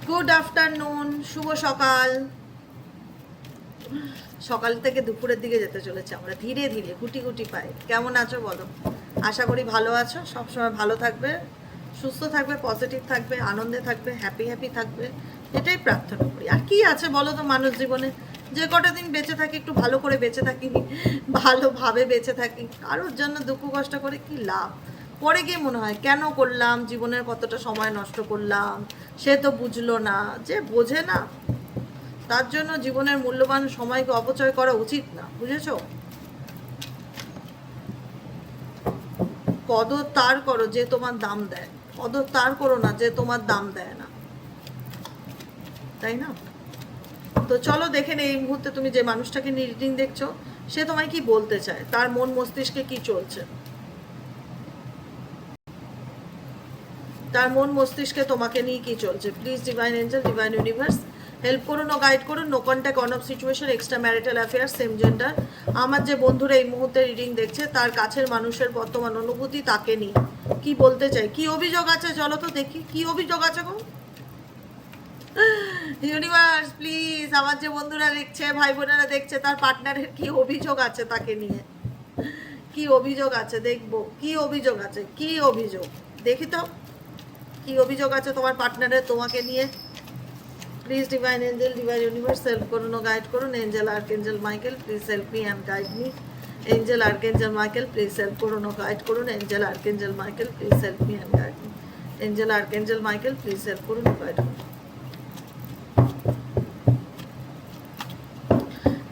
Good afternoon, শুভ সকাল। সকাল থেকে দুপুরের দিকে যেতে চলেছে আমরা ধীরে ধীরে, গুটি গুটি পাই। কেমন আছো বলো? আশা করি ভালো আছো, সবসময় ভালো থাকবে, সুস্থ থাকবে, পজিটিভ থাকবে, আনন্দে থাকবে, হ্যাপি হ্যাপি থাকবে, এটাই প্রার্থনা করি। আর কি আছে বলো তো মানুষ জীবনে? যে কটা দিন বেঁচে থাকি একটু ভালো করে বেঁচে থাকি, ভালোভাবে বেঁচে থাকি। কারোর জন্য দুঃখ কষ্ট করে কি লাভ? পরে গিয়ে মনে হয় কেন করলাম, জীবনের কতটা সময় নষ্ট করলাম, সে তো বুঝলো না। যে বোঝে না তার জন্য জীবনের মূল্যবান সময়কে অপচয় করা উচিত না, বুঝেছো? কদর তার করো যে তোমার দাম দেয়, কদর তার করো না যে তোমার দাম দেয় না, তাই না? তো চলো দেখে নে, এই মুহূর্তে তুমি যে মানুষটাকে নিয়ে রিডিং দেখছো, সে তোমায় কি বলতে চায়, তার মন মস্তিষ্কে কি চলছে, তার মন মস্তিষ্কে তোমাকে নিয়ে কি চলছে। Please divine angel, divine universe help করুন ও গাইড করুন। No contact, on off situation, extra marital affair, same gender. আমার যে বন্ধুরা এই মুহূর্তে রিডিং দেখছে, তার কাছের মানুষের বর্তমান অনুভূতি তাকে নিয়ে কি বলতে চাই, কি অভিযোগ আছে, চলো তো দেখি কি অভিযোগ আছে গো। ইউনিভার্স প্লিজ, আমার যে বন্ধুরা দেখছে, ভাই বোনেরা দেখছে, তার পার্টনারের কি অভিযোগ আছে তাকে নিয়ে, কি অভিযোগ আছে দেখবো, কি অভিযোগ আছে, কি অভিযোগ দেখি তো, কি অভিযোগ আছে তোমার পার্টনারের তোমাকে নিয়ে। Please divine angel, divine universe help করুন ও গাইড করুন। Angel archangel Michael please help me and guide me. Angel archangel Michael please help করুন ও গাইড করুন। Angel archangel Michael please help me and guide me. Angel archangel Michael please help করুন ও guide করুন।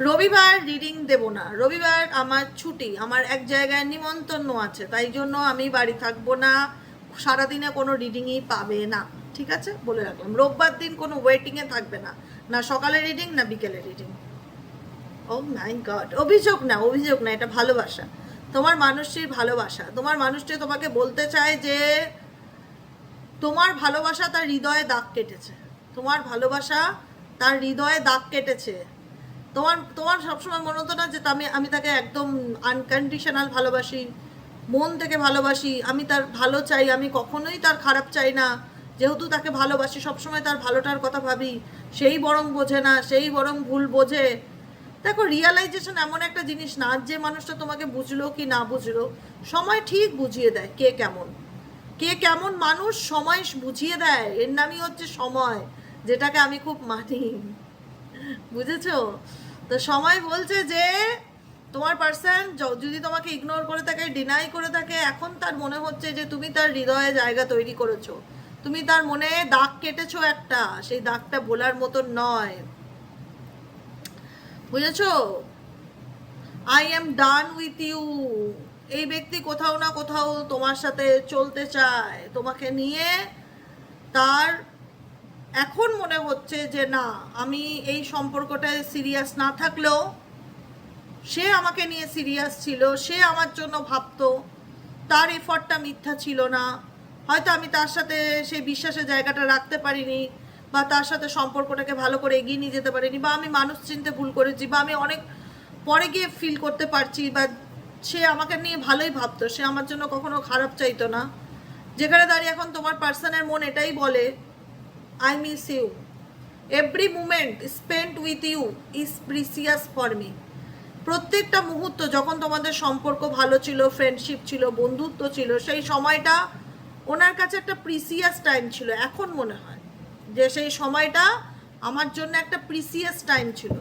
রবিবার reading দেব না, রবিবার আমার ছুটি, আমার এক জায়গায় নিমন্ত্রণ আছে, তাই জন্য আমি বাড়ি থাকবো না, সারাদিনে কোনো রিডিংই পাবে না, ঠিক আছে? বলে রাখলাম, রোববার দিন কোনো ওয়েটিংয়ে থাকবে না, না সকালে রিডিং না বিকেলে রিডিং। ও মাই গড, অভিযোগ না, অভিযোগ না, এটা ভালোবাসা, তোমার মানুষটির ভালোবাসা। তোমার মানুষটি তোমাকে বলতে চায় যে তোমার ভালোবাসা তার হৃদয়ে দাগ কেটেছে, তোমার ভালোবাসা তার হৃদয়ে দাগ কেটেছে। তোমার তোমার সবসময় মনে হতো না যে আমি তাকে একদম আনকন্ডিশনাল ভালোবাসি, মন থেকে ভালোবাসি, আমি তার ভালো চাই, আমি কখনোই তার খারাপ চাই না, যেহেতু তাকে ভালোবাসি সবসময় তার ভালোটার কথা ভাবি। সেই বরং বোঝে না, সেই বরং ভুল বোঝে। দেখো, রিয়ালাইজেশন এমন একটা জিনিস না, যে মানুষটা তোমাকে বুঝলো কি না বুঝলো, সময় ঠিক বুঝিয়ে দেয় কে কেমন, কে কেমন মানুষ সময় বুঝিয়ে দেয়, এর নামই হচ্ছে সময়, যেটাকে আমি খুব মানি, বুঝেছো? তো সময় বলছে যে তোমার পার্সন যদি তোমাকে ইগনোর করে থাকে, ডিনাই করে থাকে, এখন তার মনে হচ্ছে যে তুমি তার হৃদয়ে জায়গা তৈরি করেছো, তুমি তার মনে দাগ কেটেছো একটা, সেই দাগটা বলার মতো নয়, বুঝেছো? I am done with you. এই ব্যক্তি কোথাও না কোথাও তোমার সাথে চলতে চায়, তোমাকে নিয়ে তার এখন মনে হচ্ছে যে না, আমি এই সম্পর্কটায় সিরিয়াস না থাকলেও সে আমাকে নিয়ে সিরিয়াস ছিল, সে আমার জন্য ভাবতো, তার এফর্টটা মিথ্যা ছিল না, হয়তো আমি তার সাথে সেই বিশ্বাসের জায়গাটা রাখতে পারিনি, বা তার সাথে সম্পর্কটাকে ভালো করে এগিয়ে নিয়ে যেতে পারিনি, বা আমি মানুষ চিনতে ভুল করেছি, বা আমি অনেক পরে গিয়ে ফিল করতে পারছি, বা সে আমাকে নিয়ে ভালোই ভাবতো, সে আমার জন্য কখনো খারাপ চাইতো না। যেখানে দাঁড়িয়ে এখন তোমার পার্সনের মন এটাই বলে, I miss you, every moment spent with you is precious for me. প্রত্যেকটা মুহূর্ত যখন তোমাদের সম্পর্ক ভালো ছিল, ফ্রেন্ডশিপ ছিল, বন্ধুত্ব ছিল, সেই সময়টা ওনার কাছে একটা প্রিসিয়াস টাইম ছিল। এখন মনে হয় যে সেই সময়টা আমার জন্য একটা প্রিসিয়াস টাইম ছিল।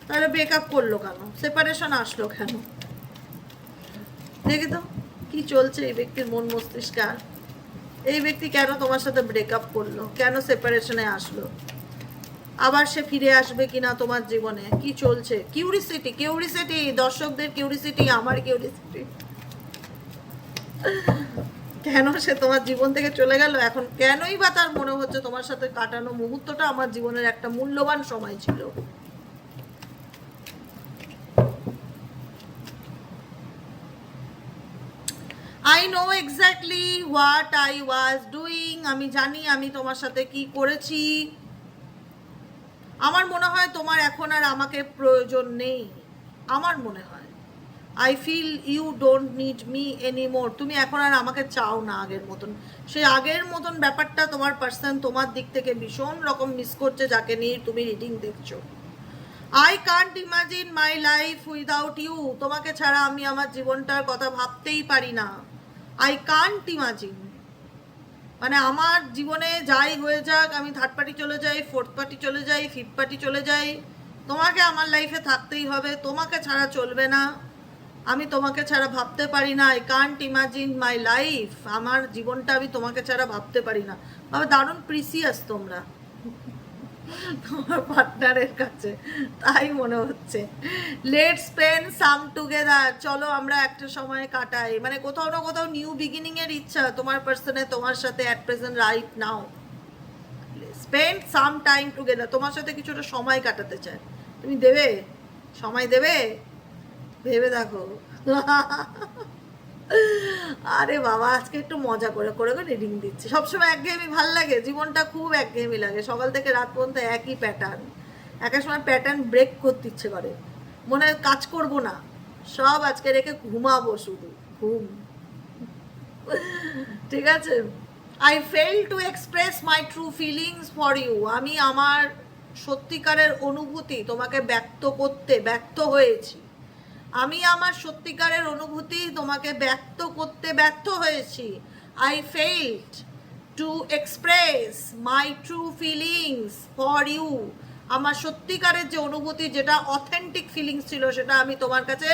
তাহলে ব্রেকআপ করলো কেন, সেপারেশন আসলো কেন? দেখি তো কি চলছে এই ব্যক্তির মন মস্তিষ্কে। এই ব্যক্তি কেন তোমার সাথে ব্রেকআপ করলো, কেন সেপারেশনে আসলো, আবার সে ফিরে আসবে কিনা তোমার জীবনে, কি চলছে? কিউরিসিটি, কিউরিসিটি, দর্শকদের কিউরিসিটি, আমার কিউরিসিটি, কেন সে তোমার জীবন থেকে চলে গেল এখন, কেনই বা তার মনে হচ্ছে তোমার সাথে কাটানো মুহূর্তটা আমার জীবনের একটা মূল্যবান সময় ছিল। I know exactly what I was doing. আমি জানি আমি তোমার সাথে কি করেছি। আমার মনে হয় তোমার এখন আর আমাকে প্রয়োজন নেই, আমার মনে হয় I feel you don't need me anymore. তুমি এখন আর আমাকে চাও না আগের মতন। সেই আগের মতন ব্যাপারটা তোমার পার্সন তোমার দিক থেকে ভীষণ রকম মিস করছে, যাকে নিয়ে তুমি রিডিং দেখছো। I can't imagine my life without you. তোমাকে ছাড়া আমি আমার জীবনটার কথা ভাবতেই পারি না। আই কান্ট ইমাজিন, মানে আমার জীবনে যাই হয়ে যাক, আমি থার্ড পার্টি চলে যাই, ফোর্থ পার্টি চলে যাই, ফিফথ পার্টি চলে যাই, তোমাকে আমার লাইফে থাকতেই হবে। তোমাকে ছাড়া চলবে না। আমি তোমাকে ছাড়া ভাবতে পারি না। I can't imagine my life. আমার জীবনটা আমি তোমাকে ছাড়া ভাবতে পারি না। বাবা দারুণ প্রিসিয়াস তোমরা তোমার পার্টনারের কাছে, তাই মনে হচ্ছে। Let's spend some together. চলো আমরা একটা সময় কাটাই, মানে কোথাও না কোথাও নিউ বিগিনিং এর ইচ্ছা তোমার পার্সনে তোমার সাথে at present right now. Spend some time together, তোমার সাথে কিছুটা সময় কাটাতে চায়। তুমি দেবে সময়, দেবে? ভেবে দেখো। আরে বাবা আজকে একটু মজা করে করে রিডিং দিচ্ছি। সবসময় একঘেয়েমি ভাল লাগে, জীবনটা খুব একঘেয়েমি লাগে, সকাল থেকে রাত পর্যন্ত একই প্যাটার্ন। এক এক সময় প্যাটার্ন ব্রেক করতে ইচ্ছে করে, মনে হয় কাজ করব না, সব আজকে রেখে ঘুমাবো, শুধু ঘুম। ঠিক আছে। I fail to express my true feelings for you. আমি আমার সত্যিকারের অনুভূতি তোমাকে ব্যক্ত হয়েছি। আমি আমার সত্যিকারের অনুভূতি তোমাকে ব্যক্ত করতে ব্যর্থ হয়েছি। I failed to express my true feelings for you. আমার সত্যিকারের যে অনুভূতি, যেটা অথেন্টিক ফিলিংস ছিল, সেটা আমি তোমার কাছে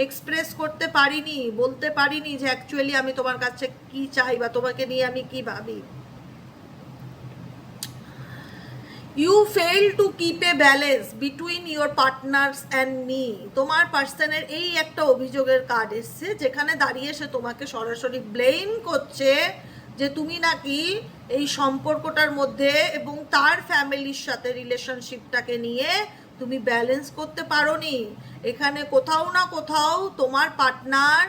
এক্সপ্রেস করতে পারিনি, বলতে পারিনি যে অ্যাকচুয়ালি আমি তোমার কাছে কি চাই বা তোমাকে নিয়ে আমি কি ভাবি। You fail to keep a balance between your partners and me. তোমার পার্সনের এই একটা অভিযোগের কার্ড এসছে, যেখানে দাঁড়িয়ে সে তোমাকে সরাসরি ব্লেম করছে যে তুমি নাকি এই সম্পর্কটার মধ্যে এবং তার ফ্যামিলির সাথে রিলেশনশিপটাকে নিয়ে তুমি ব্যালেন্স করতে পারোনি। এখানে কোথাও না কোথাও তোমার পার্টনার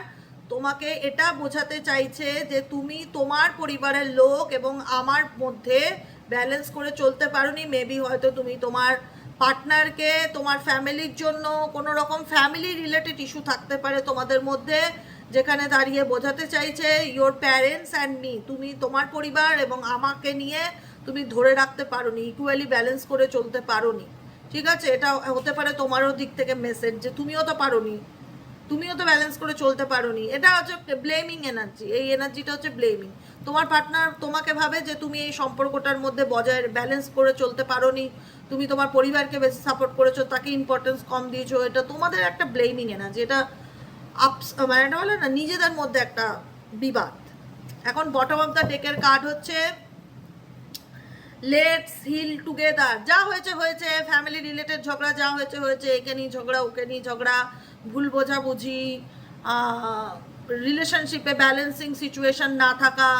তোমাকে এটা বোঝাতে চাইছে যে তুমি তোমার পরিবারের লোক এবং আমার মধ্যে ব্যালেন্স করে চলতে পারোনি। মেবি হয়তো তুমি তোমার পার্টনারকে তোমার ফ্যামিলির জন্য কোনো রকম ফ্যামিলি রিলেটেড ইস্যু থাকতে পারে তোমাদের মধ্যে, যেখানে দাঁড়িয়ে বোঝাতে চাইছে ইয়োর প্যারেন্টস অ্যান্ড মি, তুমি তোমার পরিবার এবং আমাকে নিয়ে তুমি ধরে রাখতে পারোনি, ইকুয়ালি ব্যালেন্স করে চলতে পারোনি। ঠিক আছে, এটা হতে পারে তোমারও দিক থেকে মেসেজ যে তুমিও তো পারোনি, তুমিও তো ব্যালেন্স করে চলতে পারোনি। এটা হচ্ছে ব্লেমিং এনার্জি। এই এনার্জিটা হচ্ছে ব্লেমিং। তোমার পার্টনার তোমাকে ভাবে যে তুমি এই সম্পর্কটার মধ্যে বজায় ব্যালেন্স করে চলতে পারোনি, তুমি তোমার পরিবারকে বেশি সাপোর্ট করেছো, তাকে ইম্পর্টেন্স কম দিয়েছো। এটা তোমাদের একটা ব্লেমিং এনার্জি। এটা আপস, মানে এটা বলে না, নিজেদের মধ্যে একটা বিবাদ। এখন বটম অফ দ্য ডেকের কার্ড হচ্ছে লেটস হিল টুগেদার। যা হয়েছে হয়েছে, ফ্যামিলি রিলেটেড ঝগড়া যা হয়েছে হয়েছে, একে নিয়ে ঝগড়া ওকে নিয়ে ঝগড়া, ভুল বোঝাবুঝি, রিলেশনশিপে ব্যালেন্সিং সিচুয়েশন না থাকা,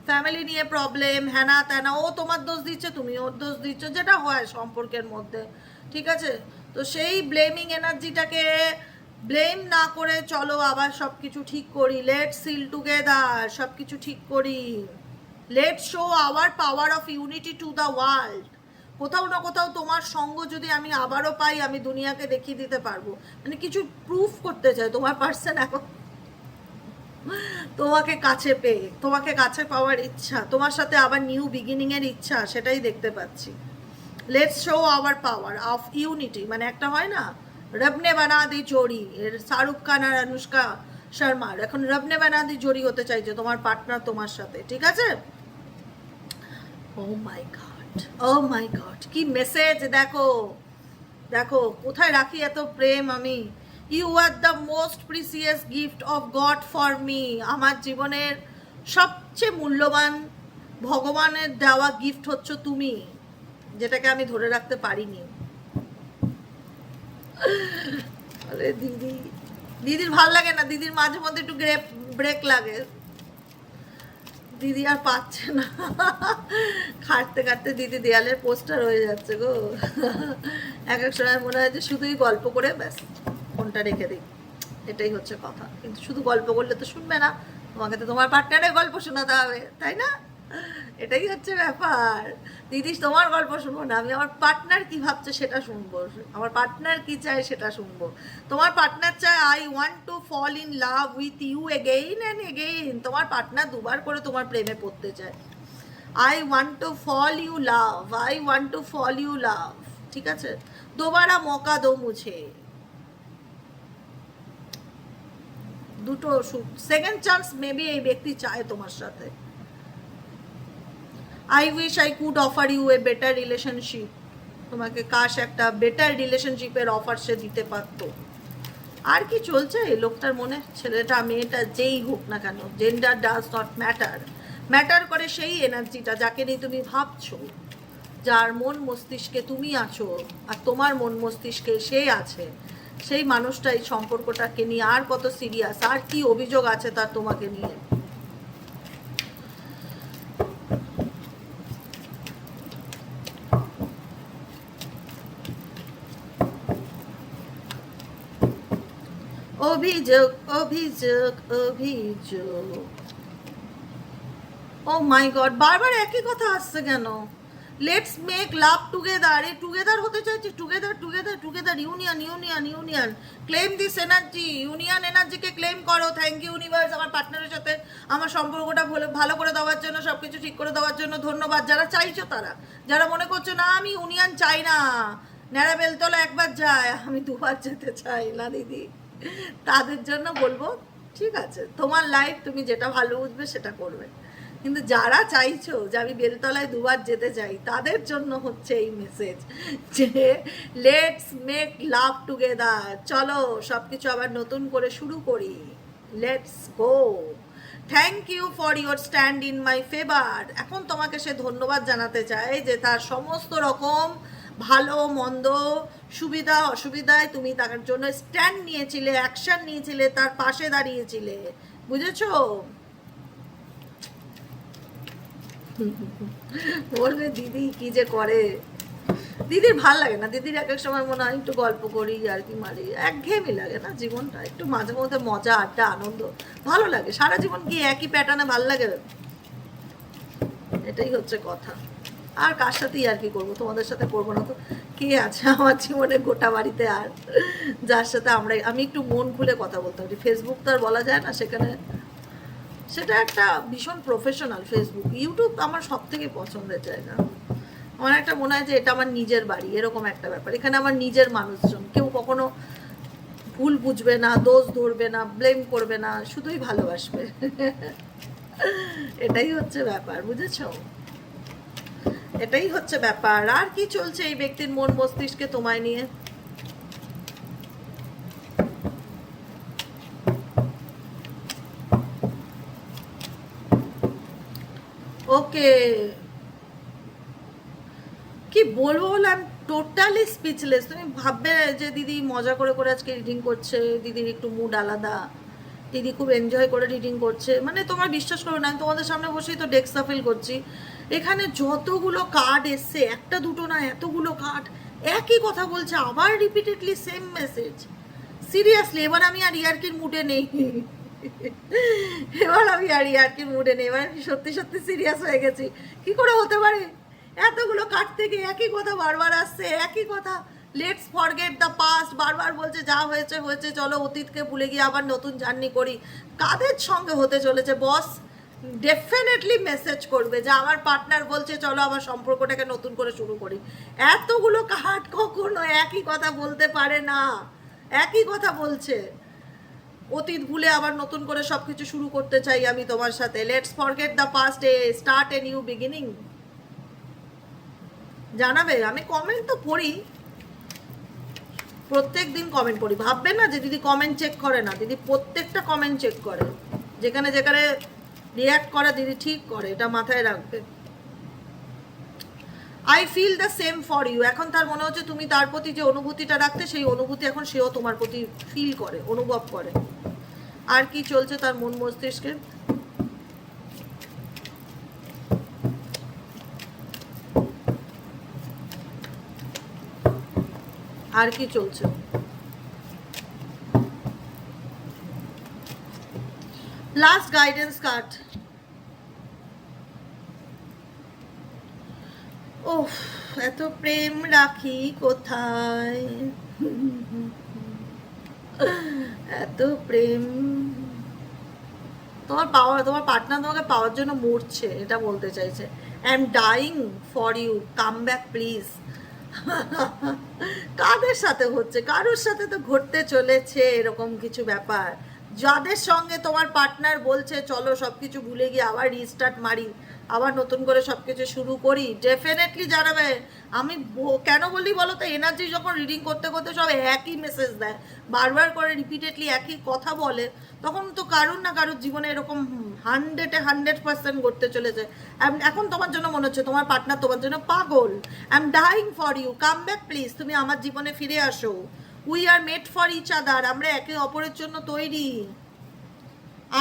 ফ্যামিলি নিয়ে প্রবলেম, হ্যানা ত্যানা, ও তোমার দোষ দিচ্ছে তুমি ওর দোষ দিচ্ছ, যেটা হয় সম্পর্কের মধ্যে। ঠিক আছে, তো সেই ব্লেমিং এনার্জিটাকে ব্লেম না করে চলো আবার সব কিছু ঠিক করি। লেটস হিল টুগেদার, সব কিছু ঠিক করি। Let's show our power of unity to the world. কোথাও না কোথাও তোমার সঙ্গ যদি আমি আবারও পাই, আমি দুনিয়াকে দেখিয়ে দিতে পারবো। মানে কিছু প্রুফ করতে চাই তোমার পার্সন এখন তোমাকে কাছে পেয়ে, তোমাকে কাছে পাওয়ার ইচ্ছা, তোমার সাথে আবার নিউ বিগিনিং এর ইচ্ছা, সেটাই দেখতে পাচ্ছি। Let's show our power of unity, মানে একটা হয় না রবনে বানা দি জোড়ি, এর শাহরুখ খান আর অনুষ্কা শর্মার, এখন রবনে বানা দি জোড়ি হতে চাইছে তোমার পার্টনার তোমার সাথে। ঠিক আছে, oh my God, oh my God, কি মেসেজ! দেখো দেখো কোথায় রাখি এত প্রেম আমি। You are the most precious gift of God for me. আমার জীবনের সবচেয়ে মূল্যবান ভগবানের দেওয়া গিফট হচ্ছে তুমি, যেটাকে আমি ধরে রাখতে পারিনি। আরে দিদি, দিদির ভাল লাগে না, দিদির মাঝে মধ্যে একটু ব্রেক লাগে, দিদি আর পাচ্ছে না, খাটতে খাটতে দিদি দেয়ালের পোস্টার হয়ে যাচ্ছে গো। এক এক সময় মনে হয় যে শুধুই গল্প করে ব্যাস ফোনটা রেখে দিই, এটাই হচ্ছে কথা। কিন্তু শুধু গল্প করলে তো শুনবে না, তোমাকে তো তোমার পার্টনারের গল্প শোনাতে হবে, তাই না? এটাই হচ্ছে ব্যাপার। দিদি তোমার গল্প শুনবো না, আমি আমার পার্টনার কি ভাবছে সেটা শুনবো, আমার পার্টনার কি চায় সেটা শুনবো। তোমার পার্টনার চায় I want to fall in love with you again and again. তোমার পার্টনার দুবার করে তোমার প্রেমে পড়তে চায়। I want to fall you love, I want to fall you love, ঠিক আছে? দোবারা মৌকা দো মুঝে, দুটো সেকেন্ড চান্স মেবি এই ব্যক্তি চায় তোমার সাথে। I wish I could offer you a better relationship, তোমাকে কাশ একটা বেটার রিলেশনশিপের অফার সে দিতে পারতো। আর কি চলছে এই লোকটার মনে? ছেলেটা মেয়েটা যেই হোক না কেন, gender does not matter, matter করে সেই এনার্জিটা যাকে নিয়ে তুমি ভাবছো, যার মন মস্তিষ্কে তুমি আছো আর তোমার মন মস্তিষ্কে সে আছে, সেই মানুষটা এই সম্পর্কটাকে নিয়ে আর কত সিরিয়াস, আর কি অভিযোগ আছে তার তোমাকে নিয়ে। অভিযোগ অভিযোগ অভিযোগ, ও মাই গড, বারবার একই কথা আসছে কেন? লেটস মেক লাভ টুগেদার, এই টুগেদার হতে চাইছি, together together together, union union union, claim this energy, union এনার্জিকে ক্লেম করো। থ্যাংক ইউ ইউনিভার্স, আমার পার্টনারের সাথে আমার সম্পর্কটা ভালো করে দেওয়ার জন্য, সব কিছু ঠিক করে দেওয়ার জন্য ধন্যবাদ। যারা চাইছো তারা, যারা মনে করছো না আমি ইউনিয়ন চাই না, ন্যাড়া বেলতলা একবার যায় আমি দুবার যেতে চাই না দিদি, তাদের জন্য বলবো ঠিক আছে, তোমার লাইফ, তুমি যেটা ভালো বুঝবে সেটা করবে। কিন্তু যারা চাইছো যে আমি বেলতলায় দুবার যেতে চাই, তাদের জন্য হচ্ছে এই মেসেজ যে লেটস মেক লাভ টুগেদার, চলো সব কিছু আবার নতুন করে শুরু করি, let's go. Thank you for your stand in my favour. এখন তোমাকে সে ধন্যবাদ জানাতে চায় যে তার সমস্ত রকম ভালো মন্দ সুবিধা অসুবিধায় তুমি তার জন্য স্ট্যান্ড নিয়েছিলে, অ্যাকশন নিয়েছিলে, তার পাশে দাঁড়িয়েছিলে, বুঝেছো? বলবে দিদি কি যে করে, দিদির ভাল লাগে না, দিদির এক এক সময় মনে হয় একটু গল্প করি আর কি মারি, একঘেয়েমি লাগে না জীবনটা, একটু মাঝে মধ্যে মজা আড্ডা আনন্দ ভালো লাগে। সারা জীবন কি একই প্যাটার্নে ভাল লাগে? এটাই হচ্ছে কথা। আর কার সাথেই আর কি করবো, তোমাদের সাথে করবো না তো কে আছে আমার জীবনে গোটা বাড়িতে আর যার সাথে আমি একটু মন খুলে কথা বলতে পারি। ফেসবুক তো আর বলা যায় না, সেখানে সেটা একটা ভীষণ প্রফেশনাল। ফেসবুক ইউটিউব আমার সব থেকে পছন্দের জায়গা। আমার একটা মনে হয় যে এটা আমার নিজের বাড়ি, এরকম একটা ব্যাপার। এখানে আমার নিজের মানুষজন, কেউ কখনো ভুল বুঝবে না, দোষ ধরবে না, ব্লেম করবে না, শুধুই ভালোবাসবে। এটাই হচ্ছে ব্যাপার, বুঝেছো? এটাই হচ্ছে ব্যাপার। আর কি চলছে এই ব্যক্তির মন মস্তিষ্কে তোমায় নিয়ে? ওকে, কি বলবো বললাম, টোটালি স্পিচলেস। তুমি ভাববে যে দিদি মজা করে করে আজকে রিডিং করছে, দিদির একটু মুড আলাদা, দিদি খুব এনজয় করে রিডিং করছে, মানে তোমার বিশ্বাস করো না, আমি তোমাদের সামনে বসেই তো ডেক সাফেল করছি, এখানে যতগুলো কার্ড এসছে, একটা দুটো না, এতগুলো কার্ড একই কথা বলছে, আবার রিপিটেডলি সেম মেসেজ। সিরিয়াসলি এবার আমি আর ইয়ার্কির মুডে নেই, এবার আমি আর ইয়ার্কির মুডে নেই, এবার আমি সত্যি সত্যি সিরিয়াস হয়ে গেছি। কি করে হতে পারে এতগুলো কার্ড থেকে একই কথা বারবার আসছে, একই কথা, লেটস ফরগেট দ্য পাস্ট, বারবার বলছে যা হয়েছে হয়েছে, চলো অতীতকে ভুলে গিয়ে আবার নতুন জার্নি করি। কাদের সঙ্গে হতে চলেছে বস? ডেফিনেটলি মেসেজ করবে যে আমার পার্টনার বলছে চলো আবার সম্পর্কটাকে নতুন করে শুরু করি। এতগুলো কার্ড কখনো একই কথা বলতে পারে না, একই কথা বলছে, অতীত ভুলে আবার নতুন করে সবকিছু শুরু করতে চাই আমি তোমার সাথে, let's forget the past, start a new beginning. জানাবে, আমি কমেন্ট তো পড়ি, প্রত্যেক দিন কমেন্ট পড়ি। ভাববে না যে দিদি কমেন্ট চেক করে না, দিদি প্রত্যেকটা কমেন্ট চেক করে, যেখানে যেখানে রিয়াক্ট করে দিদি ঠিক করে, এটা মাথায় রাখবে। I feel the same for you, এখন তার মনে হচ্ছে তুমি তার প্রতি যে অনুভূতিটা রাখতে, সেই অনুভূতি এখন সেও তোমার প্রতি ফিল করে, অনুভব করে। আর কি চলছে তার মন মস্তিষ্কে? আর কি চলছে? লাস্ট গাইডেন্স কার্ড, ওহ, এত প্রেম রাখি কোথায়, এত প্রেম। তোমার পার্টনার তোমাকে পাওয়ার জন্য মরছে, এটা বলতে চাইছে। I am dying for you, come back please. কাদের সাথে হচ্ছে? কারোর সাথে তো ঘটতে চলেছে এরকম কিছু ব্যাপার। যাদের সঙ্গে তোমার পার্টনার বলছে চলো সবকিছু ভুলে গিয়ে আবার রিস্টার্ট মারি, আবার নতুন করে সবকিছু শুরু করি, ডেফিনেটলি জানাবে। আমি কেন বলি বলো তো, এনার্জি যখন রিডিং করতে করতে সব একই মেসেজ দেয়, বারবার করে রিপিটেডলি একই কথা বলে, তখন তো কারুর না কারুর জীবনে এরকম 100% ঘটতে চলেছে। এখন তোমার জন্য মনে হচ্ছে তোমার পার্টনার তোমার জন্য পাগল। I am dying for you, come back please, তুমি আমার জীবনে ফিরে আসো। We are made for each other, আমরা একে অপরের জন্য তৈরি।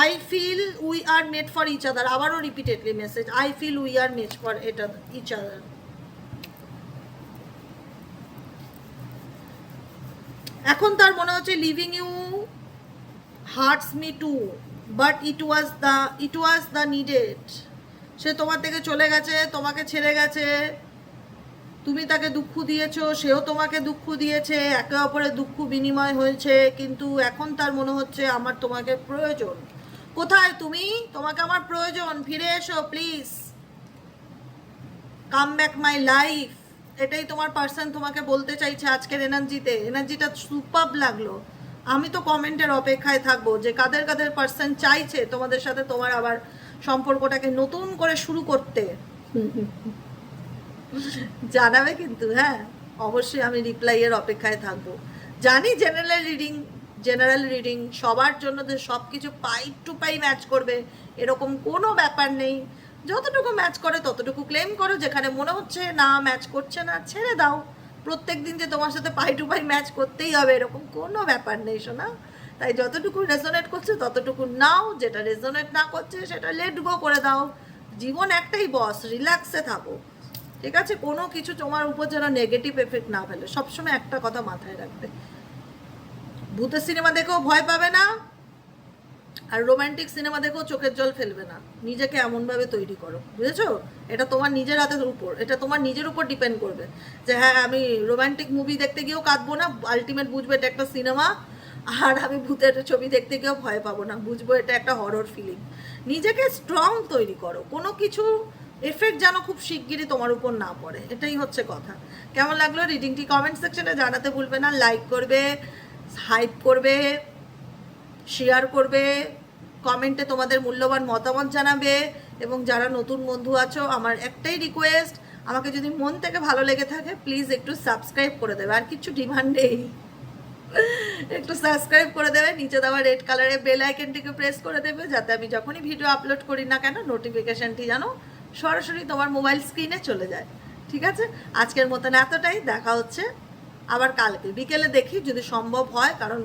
I feel we are made for each other, আবারও repeatedly message, I feel we are made for each other. এখন তার মনে হচ্ছে living you hurts me too, but it was the needed. সে তোমার থেকে চলে গেছে, তোমাকে ছেড়ে গেছে, তুমি তাকে দুঃখ দিয়েছো, সেও তোমাকে দুঃখ দিয়েছে, একে অপরের দুঃখ বিনিময় হয়েছে, কিন্তু এখন তার মনে হচ্ছে আমার তোমাকে প্রয়োজন। কোথায় তুমি? তোমাকে আমার প্রয়োজন, ফিরে এসো please, come back my life. এটাই তোমার পার্সন তোমাকে বলতে চাইছে আজকের এনার্জিতে। এনার্জিটা সুপার লাগলো। আমি তো কমেন্টের অপেক্ষায় থাকবো যে কাদের কাদের পার্সন চাইছে তোমাদের সাথে তোমার আবার সম্পর্কটাকে নতুন করে শুরু করতে। জানাবে কিন্তু, হ্যাঁ অবশ্যই আমি রিপ্লাইয়ের অপেক্ষায় থাকবো। জানি জেনারেল রিডিং সবার জন্য যে সব কিছু পাই টু পাই ম্যাচ করবে এরকম কোনো ব্যাপার নেই। যতটুকু ম্যাচ করে ততটুকু ক্লেম করো, যেখানে মনে হচ্ছে না ম্যাচ করছে না ছেড়ে দাও। প্রত্যেক দিন যে তোমার সাথে পাই টু পাই ম্যাচ করতেই হবে এরকম কোনো ব্যাপার নেই শোনা। তাই যতটুকু রেজোনেট করছে ততটুকু নাও, যেটা রেজোনেট না করছে সেটা লেট গো করে দাও। জীবন একটাই বস, রিল্যাক্সে থাকো, ঠিক আছে? কোনো কিছু তোমার উপর যেন নেগেটিভ এফেক্ট না ফেলে, সবসময় একটা কথা মাথায় রাখবে, ভূতের সিনেমা দেখেও ভয় পাবে না, আর রোমান্টিক সিনেমা দেখেও চোখের জল ফেলবে না। নিজেকে এমনভাবে তৈরি করো, বুঝেছো? এটা তোমার নিজের হাতের উপর, এটা তোমার নিজের উপর ডিপেন্ড করবে যে হ্যাঁ আমি রোমান্টিক মুভি দেখতে গিয়েও কাঁদবো না, আলটিমেট বুঝবে এটা একটা সিনেমা। আর আমি ভূতের ছবি দেখতে গিয়েও ভয় পাবো না, বুঝবো এটা একটা হরর ফিলিং। নিজেকে স্ট্রং তৈরি করো, কোনো কিছু এফেক্ট যেন খুব শিগগিরই তোমার উপর না পড়ে, এটাই হচ্ছে কথা। কেমন লাগলো রিডিংটি কমেন্ট সেকশনে জানাতে ভুলবে না। লাইক করবে, হাইপ করবে, শেয়ার করবে, কমেন্টে তোমাদের মূল্যবান মতামত জানাবে। এবং যারা নতুন বন্ধু আছো, আমার একটাই রিকোয়েস্ট, আমাকে যদি মন থেকে ভালো লেগে থাকে প্লিজ একটু সাবস্ক্রাইব করে দেবে, আর কিছু ডিমান্ড নেই। একটু সাবস্ক্রাইব করে দেবে, নিচে দেওয়া রেড কালারের বেল আইকনটিকে প্রেস করে দেবে, যাতে আমি যখনই ভিডিও আপলোড করি না কেন নোটিফিকেশানটি যেন সরাসরি তোমার মোবাইল স্ক্রিনে চলে যায়, ঠিক আছে? আজকের মতন এতটাই, দেখা হচ্ছে আবার কালকে বিকেলে, দেখি যদি সম্ভব হয়, কারণ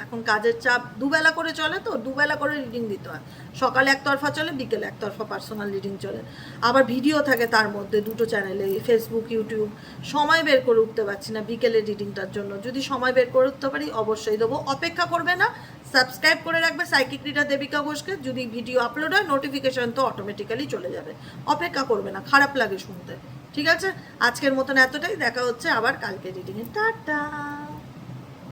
এখন কাজের চাপ দুবেলা করে চলে, তো দুবেলা করে রিডিং দিতে হয়। সকালে একতরফা চলে, বিকেলে একতরফা পার্সোনাল রিডিং চলে, আবার ভিডিও থাকে তার মধ্যে দুটো চ্যানেলে, ফেসবুক ইউটিউব। সময় বের করে উঠতে পারছি না বিকেলের রিডিংটার জন্য, যদি সময় বের করে উঠতে পারি অবশ্যই দেবো। অপেক্ষা করবে না, সাবস্ক্রাইব করে রাখবে সাইকিক রিডার দেবিকা ঘোষকে, যদি ভিডিও আপলোড হয় নোটিফিকেশন তো অটোমেটিক্যালি চলে যাবে। অপেক্ষা করবে না, খারাপ লাগে শুনতে, ঠিক আছে? আজকের মতন এতটাই, দেখা হচ্ছে আবার কালকে রিডিংয়ে, টাটা।